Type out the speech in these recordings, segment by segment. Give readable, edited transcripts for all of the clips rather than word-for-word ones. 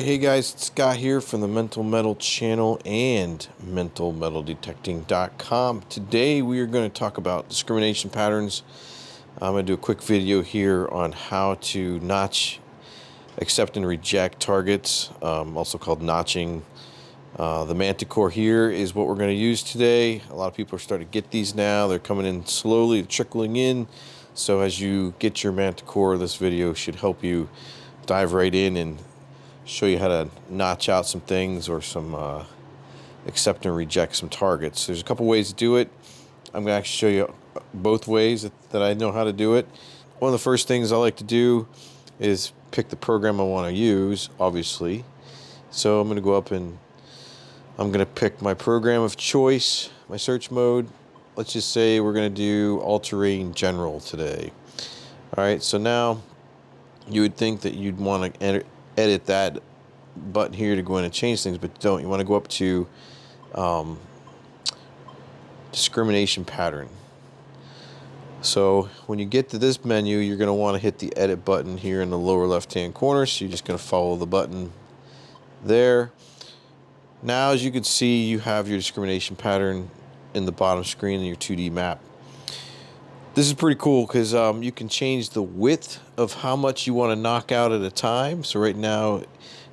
hey guys, it's Scott here from the Mental Metal channel and mentalmetaldetecting.com. Today we are going to talk about discrimination patterns. I'm going to do a quick video here on how to notch, accept, and reject targets, also called notching. The Manticore here is what we're going to use today. A lot of people are starting to get these now. They're coming in slowly, trickling in. So as you get your Manticore, this video should help you dive right in and show you how to notch out some things or some accept and reject some targets. There's a couple ways to do it. I'm going to actually show you both ways that I know how to do it. One of the first things I like to do is pick the program I want to use, obviously. So I'm going to go up and I'm going to pick my program of choice, my search mode. Let's just say we're going to do all-terrain general today. All right, so now you would think that you'd want to edit that button here to go in and change things, but don't. You want to go up to discrimination pattern. So when you get to this menu, you're going to want to hit the edit button here in the lower left hand corner. So you're just going to follow the button there. Now, as you can see, you have your discrimination pattern in the bottom screen in your 2D map. This is pretty cool because you can change the width of how much you want to knock out at a time. So right now,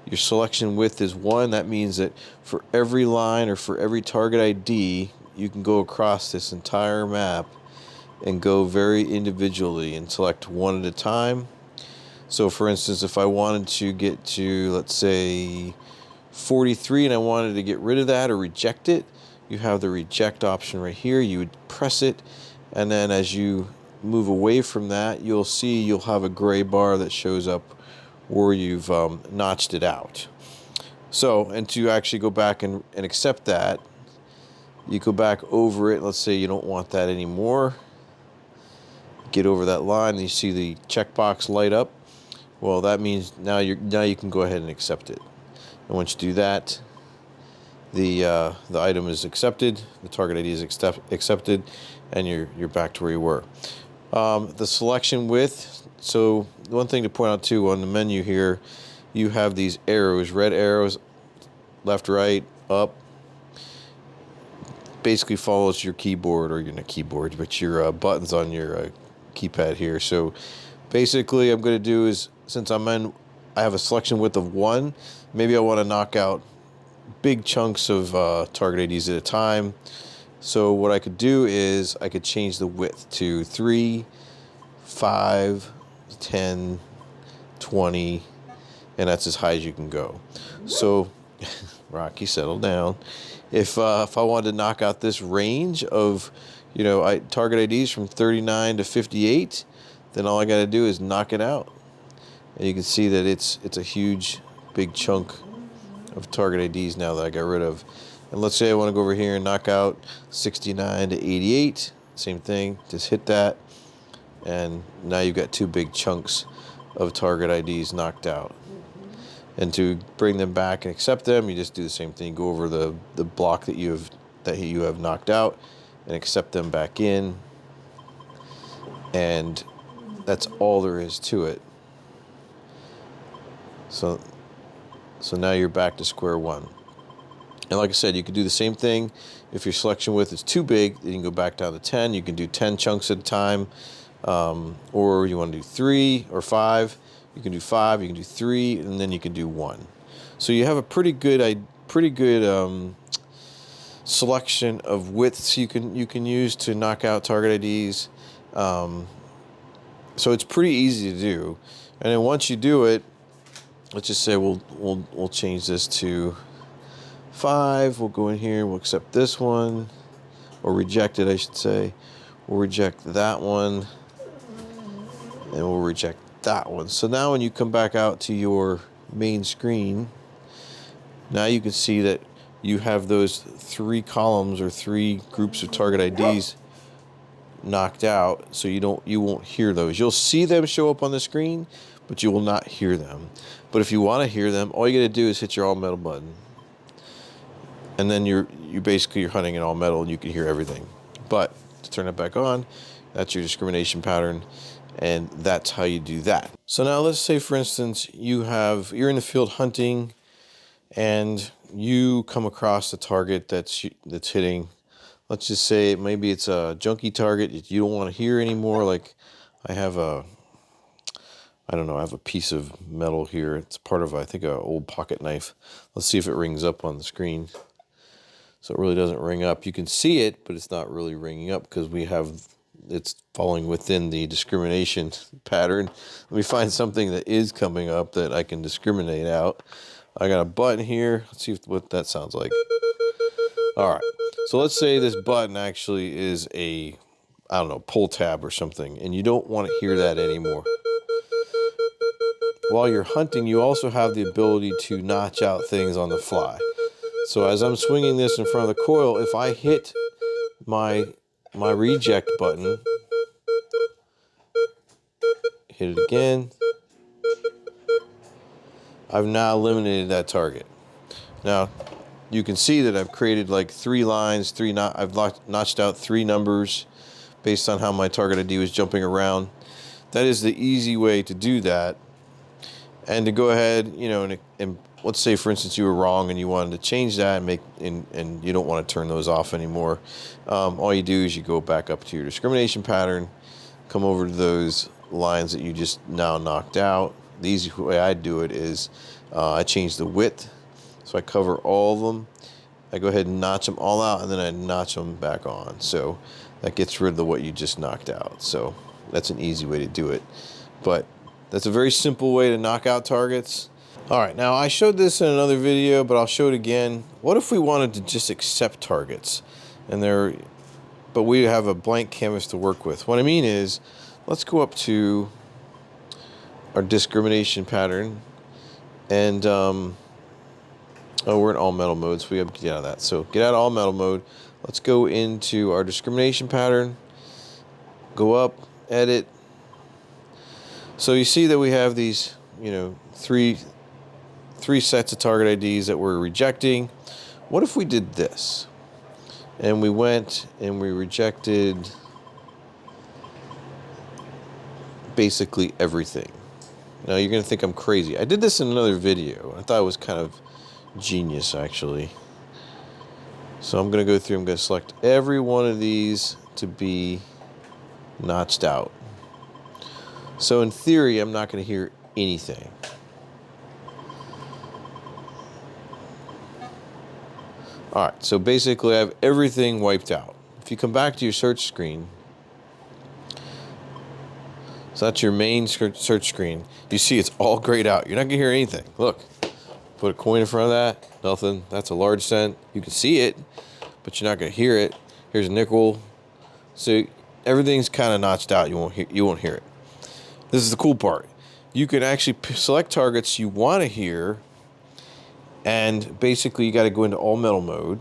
your selection width is 1. That means that for every line or for every target ID, you can go across this entire map and go very individually and select one at a time. So for instance, if I wanted to get to, let's say, 43 and I wanted to get rid of that or reject it, you have the reject option right here. You would press it. And then as you move away from that, you'll have a gray bar that shows up where you've notched it out. So, and to actually go back and accept that, you go back over it. Let's say you don't want that anymore. Get over that line, and you see the checkbox light up. Well, that means now you can go ahead and accept it. And once you do that, the item is accepted, the target ID is accepted, and you're back to where you were. The selection width. So one thing to point out too, on the menu here, you have these arrows, red arrows, left, right, up. Basically follows your keyboard, or your not keyboard, but your buttons on your keypad here. So basically, I'm going to do is, since I have a selection width of 1. Maybe I want to knock out big chunks of target IDs at a time. So what I could do is I could change the width to 3, 5, 10, 20, and that's as high as you can go. So, Rocky, settle down. If I wanted to knock out this range of, target IDs from 39 to 58, then all I got to do is knock it out, and you can see that it's a huge, big chunk of target IDs now that I got rid of. And let's say I want to go over here and knock out 69 to 88. Same thing, just hit that, and now you've got 2 big chunks of target IDs knocked out. And to bring them back and accept them, you just do the same thing. Go over the block that you have knocked out and accept them back in. And that's all there is to it. So now you're back to square one. And like I said, you can do the same thing. If your selection width is too big, then you can go back down to 10. You can do 10 chunks at a time. Or you want to do 3 or 5. You can do 5, you can do 3, and then you can do 1. So you have a pretty good selection of widths you can use to knock out target IDs. So it's pretty easy to do. And then once you do it, let's just say we'll change this to 5. We'll go in here. We'll accept this one, or reject it, I should say. We'll reject that one, and we'll reject that one. So now when you come back out to your main screen, now you can see that you have those 3 columns or 3 groups of target IDs knocked out. So you won't hear those. You'll see them show up on the screen, but you will not hear them. But if you want to hear them, all you got to do is hit your all metal button, and then you're hunting in all metal, and you can hear everything. But to turn it back on, that's your discrimination pattern, and that's how you do that. So now let's say, for instance, you're in the field hunting, and you come across a target that's hitting, let's just say maybe it's a junky target that you don't want to hear anymore. Like I have a, I don't know, I have a piece of metal here. It's part of, I think, an old pocket knife. Let's see if it rings up on the screen. So it really doesn't ring up. You can see it, but it's not really ringing up because it's falling within the discrimination pattern. Let me find something that is coming up that I can discriminate out. I got a button here. Let's see what that sounds like. All right. So let's say this button actually is a, I don't know, pull tab or something, and you don't want to hear that anymore. While you're hunting, you also have the ability to notch out things on the fly. So as I'm swinging this in front of the coil, if I hit my reject button, hit it again, I've now eliminated that target. Now, you can see that I've created like 3 lines, I've notched out 3 numbers based on how my target ID was jumping around. That is the easy way to do that. And to go ahead, you know, and let's say, for instance, you were wrong and you wanted to change that and you don't want to turn those off anymore. All you do is you go back up to your discrimination pattern, come over to those lines that you just now knocked out. The easy way I do it is I change the width, so I cover all of them. I go ahead and notch them all out, and then I notch them back on. So that gets rid of what you just knocked out. So that's an easy way to do it. But that's a very simple way to knock out targets. All right, now I showed this in another video, but I'll show it again. What if we wanted to just accept targets, but we have a blank canvas to work with? What I mean is, let's go up to our discrimination pattern, and oh, we're in all metal mode, so we have to get out of that. So get out of all metal mode. Let's go into our discrimination pattern. Go up, edit. So you see that we have these, you know, three sets of target IDs that we're rejecting. What if we did this? And we went and we rejected basically everything. Now you're going to think I'm crazy. I did this in another video. I thought it was kind of genius, actually. So I'm going to go through, I'm going to select every one of these to be notched out. So in theory, I'm not going to hear anything. All right, so basically I have everything wiped out. If you come back to your search screen, so that's your main search screen, you see it's all grayed out. You're not gonna hear anything. Look, put a coin in front of that, nothing. That's a large cent. You can see it, but you're not gonna hear it. Here's a nickel. So everything's kind of notched out. You won't hear it. This is the cool part. You can actually select targets you want to hear, and basically you got to go into all metal mode,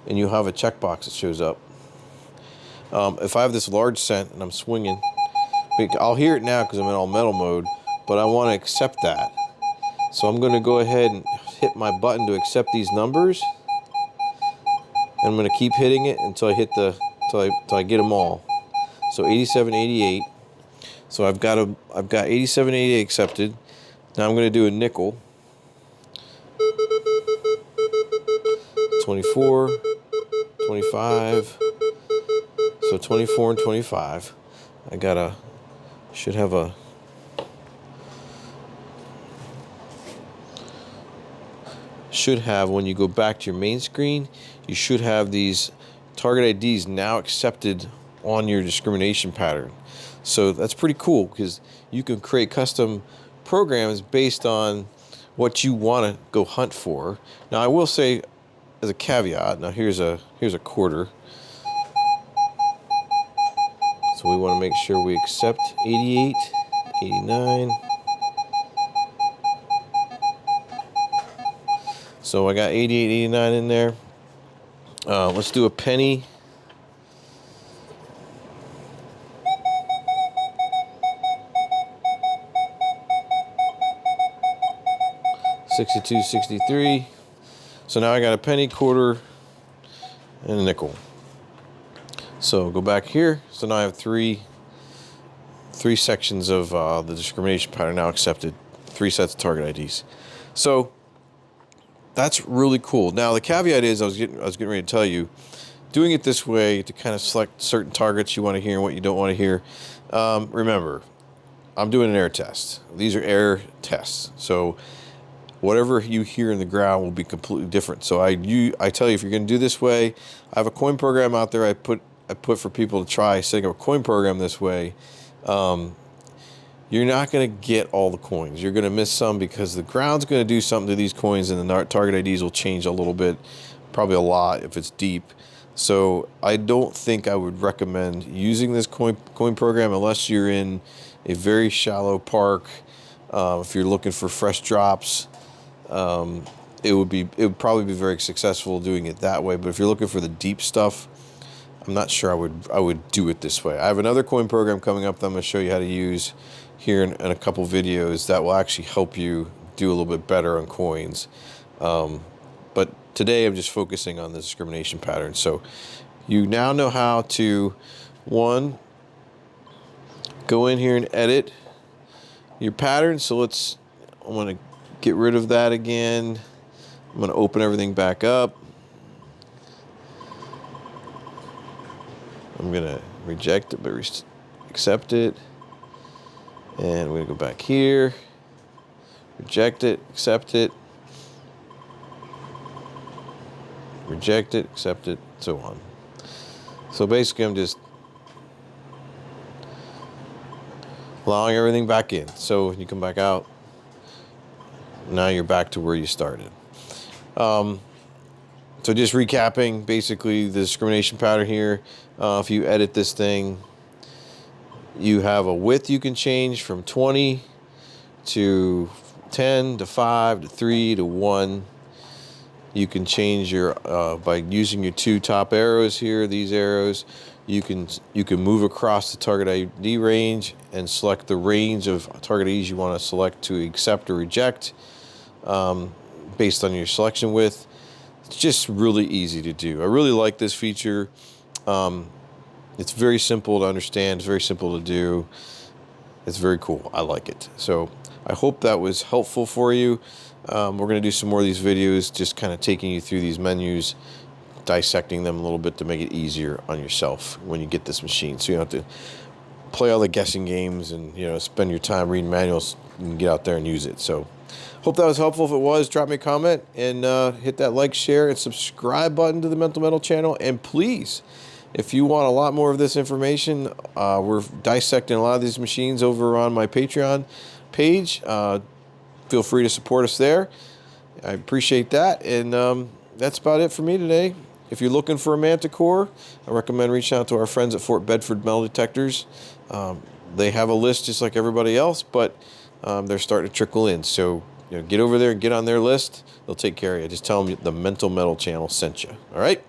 and you have a checkbox that shows up. If I have this large cent and I'm swinging, I'll hear it now because I'm in all metal mode, but I want to accept that. So I'm going to go ahead and hit my button to accept these numbers, and I'm going to keep hitting it until I hit until I get them all. So 87, 88. So I've got 87, 88 accepted. Now I'm going to do a nickel. 24, 25. So 24 and 25. Should have, when you go back to your main screen, you should have these target IDs now accepted on your discrimination pattern. So that's pretty cool because you can create custom programs based on what you want to go hunt for. Now I will say, as a caveat, now here's a quarter. So we want to make sure we accept 88, 89. So I got 88, 89 in there. Let's do a penny. $62, 63. So now I got a penny, quarter, and a nickel. So go back here. So now I have three sections of the discrimination pattern now accepted. 3 sets of target IDs. So that's really cool. Now the caveat is, I was getting ready to tell you, doing it this way to kind of select certain targets you want to hear and what you don't want to hear. Remember, I'm doing an air test. These are air tests, so whatever you hear in the ground will be completely different. So I tell you, if you're going to do this way, I have a coin program out there. I put for people to try setting up a coin program this way. You're not going to get all the coins. You're going to miss some because the ground's going to do something to these coins, and the target IDs will change a little bit, probably a lot if it's deep. So I don't think I would recommend using this coin program unless you're in a very shallow park. If you're looking for fresh drops, it would probably be very successful doing it that way. But if you're looking for the deep stuff, I'm not sure I would do it this way. I have another coin program coming up that I'm going to show you how to use here in a couple videos that will actually help you do a little bit better on coins. But today I'm just focusing on the discrimination pattern. So you now know how to, one, go in here and edit your pattern. So I'm going to get rid of that again. I'm going to open everything back up. I'm going to reject it, but accept it. And we're going to go back here. Reject it, accept it. Reject it, accept it, so on. So basically I'm just allowing everything back in. So when you come back out, now you're back to where you started. So just recapping, basically the discrimination pattern here. If you edit this thing, you have a width you can change from 20 to 10 to 5 to 3 to 1. You can change your by using your two top arrows here, these arrows. You can move across the target ID range and select the range of target IDs you want to select to accept or reject based on your selection width. It's just really easy to do. I really like this feature. It's very simple to understand. It's very simple to do. It's very cool. I like it. So I hope that was helpful for you. We're going to do some more of these videos, just kind of taking you through these menus, dissecting them a little bit to make it easier on yourself when you get this machine. So you don't have to play all the guessing games and spend your time reading manuals and get out there and use it. So hope that was helpful. If it was, drop me a comment and hit that like, share, and subscribe button to the Mental Metal channel. And please, if you want a lot more of this information, we're dissecting a lot of these machines over on my Patreon page. Feel free to support us there. I appreciate that. And that's about it for me today. If you're looking for a Manticore, I recommend reaching out to our friends at Fort Bedford Metal Detectors. They have a list just like everybody else, but they're starting to trickle in. So get over there and get on their list. They'll take care of you. Just tell them the Mental Metal channel sent you. All right?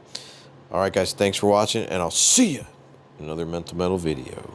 All right, guys. Thanks for watching, and I'll see you in another Mental Metal video.